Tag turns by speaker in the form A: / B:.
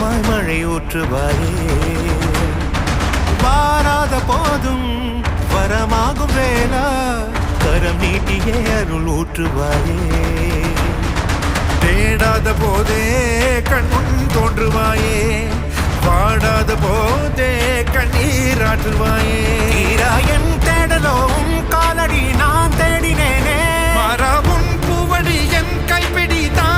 A: வரமாய் மழை ஊற்றுவாயே. வாராத போதும் வரமாகும் வேளா கரம் நீட்டியே அருள் ஊற்றுவாயே.
B: தேடாத போதே கண்முன் தோன்றுவாயே, வாடாத போதே கண்ணீராற்றுவாயே.
A: தீராயன் தேடலும் காலடி நான் தேடினேனே,
B: மாறாவும் பூவடி என் கைப்பிடி தான்